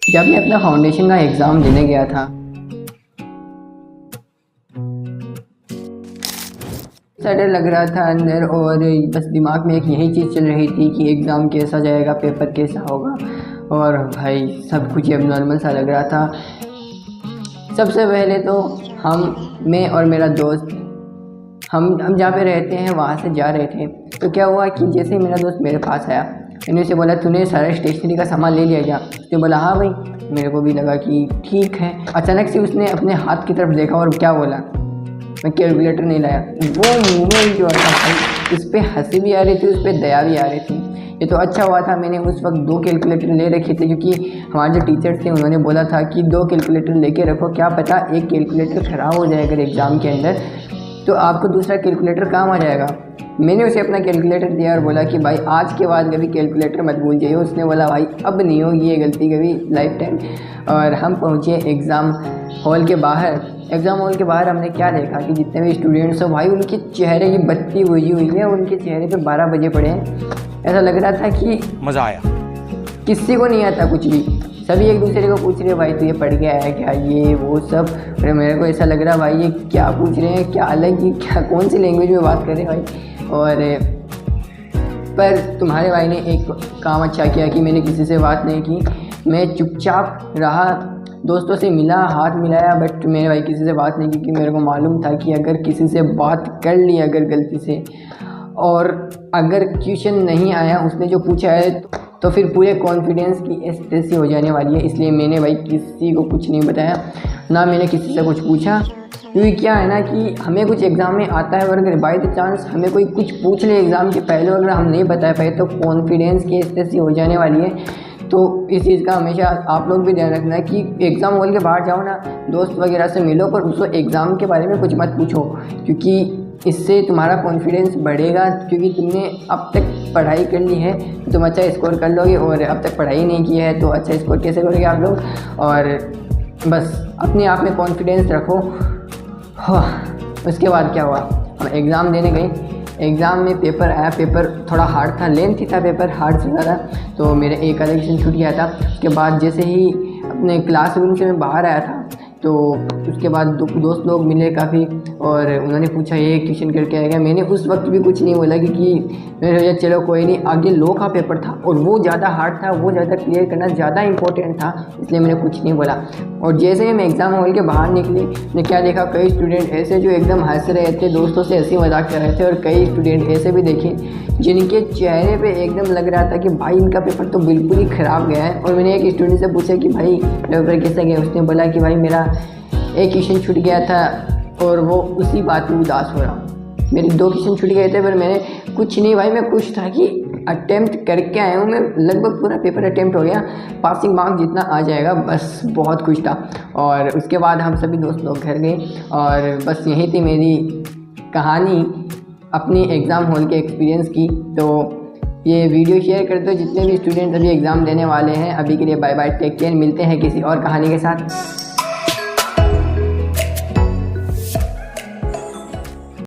जब मैं अपना फाउंडेशन का एग्ज़ाम देने गया था, सा डर लग रहा था अंदर, और बस दिमाग में एक यही चीज़ चल रही थी कि एग्ज़ाम कैसा जाएगा, पेपर कैसा होगा। और भाई सब कुछ अब नॉर्मल सा लग रहा था। सबसे पहले तो मैं और मेरा दोस्त हम जहाँ पे रहते हैं वहाँ से जा रहे थे। तो क्या हुआ कि जैसे ही मेरा दोस्त मेरे पास आया, मैंने उसे बोला तूने सारा स्टेशनरी का सामान ले लिया क्या? उसने बोला हाँ भाई। मेरे को भी लगा कि ठीक है। अचानक से उसने अपने हाथ की तरफ देखा और क्या बोला, मैं कैलकुलेटर नहीं लाया। वो मूवमेंट जो था भाई, उस पर हंसी भी आ रही थी, उस पर दया भी आ रही थी। ये तो अच्छा हुआ था मैंने उस वक्त 2 कैलकुलेटर ले रखे थे, क्योंकि हमारे जो टीचर्स थे उन्होंने बोला था कि 2 कैलकुलेटर लेके रखो, क्या पता एक कैलकुलेटर ख़राब हो जाए अगर एग्ज़ाम के अंदर, तो आपको दूसरा कैलकुलेटर काम आ जाएगा। मैंने उसे अपना कैलकुलेटर दिया और बोला कि भाई आज के बाद कभी कैलकुलेटर मत भूल जाइए। उसने बोला भाई अब नहीं होगी ये गलती कभी लाइफ टाइम। और हम पहुँचे एग्ज़ाम हॉल के बाहर। एग्ज़ाम हॉल के बाहर हमने क्या देखा कि जितने भी स्टूडेंट्स हैं भाई, उनके चेहरे की बत्ती हुई है, उनके चेहरे पे 12 बजे पड़े हैं। ऐसा लग रहा था कि मज़ा आया, किसी को नहीं आता कुछ भी। सभी एक दूसरे को पूछ रहे भाई तो ये पढ़ गया है क्या, ये वो सब। और मेरे को ऐसा लग रहा भाई ये क्या पूछ रहे हैं, क्या अलग ही क्या कौन सी लैंग्वेज में बात कर रहे हैं भाई। और पर तुम्हारे भाई ने एक काम अच्छा किया कि मैंने किसी से बात नहीं की, मैं चुपचाप रहा, दोस्तों से मिला, हाथ मिलाया, बट मेरे भाई किसी से बात नहीं की, क्योंकि मेरे को मालूम था कि अगर किसी से बात कर ली अगर गलती से, और अगर क्वेश्चन नहीं आया उसने जो पूछा है, तो फिर पूरे कॉन्फिडेंस की ऐसी हो जाने वाली है। इसलिए मैंने भाई किसी को कुछ नहीं बताया, ना मैंने किसी से कुछ पूछा। क्योंकि क्या है ना कि हमें कुछ एग्ज़ाम में आता है और अगर बाय द चांस हमें कोई कुछ पूछ ले एग्ज़ाम के पहले, अगर हम नहीं बता पाए तो कॉन्फिडेंस की ऐसी हो जाने वाली है। तो इस चीज़ का हमेशा आप लोग भी ध्यान रखना कि एग्ज़ाम हॉल के बाहर जाओ ना, दोस्त वगैरह से मिलो, पर उसको एग्ज़ाम के बारे में कुछ मत पूछो, क्योंकि इससे तुम्हारा कॉन्फिडेंस बढ़ेगा। क्योंकि तुमने अब तक पढ़ाई कर ली है तो तुम अच्छा स्कोर कर लोगे, और अब तक पढ़ाई नहीं की है तो अच्छा स्कोर कैसे करोगे आप लोग। और बस अपने आप में कॉन्फिडेंस रखो। उसके बाद क्या हुआ, हम एग्ज़ाम देने गए। एग्ज़ाम में पेपर आया, पेपर थोड़ा हार्ड था, लेंथी था पेपर, हार्ड से ज़्यादा। तो मेरा एक आधा क्वेश्चन छूट गया था। उसके बाद जैसे ही अपने क्लासरूम से मैं बाहर आया था, तो उसके बाद दोस्त लोग मिले काफ़ी, और उन्होंने पूछा ये क्वेश्चन करके आएगा। मैंने उस वक्त भी कुछ नहीं बोला, क्योंकि मैंने सोचा चलो कोई नहीं, आगे लॉ का पेपर था और वो ज़्यादा हार्ड था, वो ज़्यादा क्लियर करना ज़्यादा इंपॉर्टेंट था, इसलिए मैंने कुछ नहीं बोला। और जैसे ही मैं एग्ज़ाम हॉल के बाहर निकली, मैंने क्या देखा, कई स्टूडेंट ऐसे जो एकदम हंस रहे थे, दोस्तों से हंसी मजाक कर रहे थे, और कई स्टूडेंट ऐसे भी देखे जिनके चेहरे पे एकदम लग रहा था कि भाई इनका पेपर तो बिल्कुल ही ख़राब गया है। और मैंने एक स्टूडेंट से पूछा कि भाई पेपर कैसा गया, उसने बोला कि भाई मेरा एक क्वेश्चन छूट गया था और वो उसी बात में उदास हो रहा हूँ। मेरे 2 क्वेश्चन छूट गए थे, पर मैंने कुछ नहीं भाई, मैं खुश था कि अटेम्प्ट करके आया हूँ मैं, लगभग पूरा पेपर अटेम्प्ट हो गया, पासिंग मार्क्स जितना आ जाएगा, बस बहुत खुश था। और उसके बाद हम सभी दोस्त लोग घर गए, और बस यही थी मेरी कहानी अपनी एग्ज़ाम हॉल के एक्सपीरियंस की। तो ये वीडियो शेयर कर दो जितने भी स्टूडेंट अभी एग्ज़ाम देने वाले हैं। अभी के लिए बाय बाय, टेक केयर, मिलते हैं किसी और कहानी के साथ।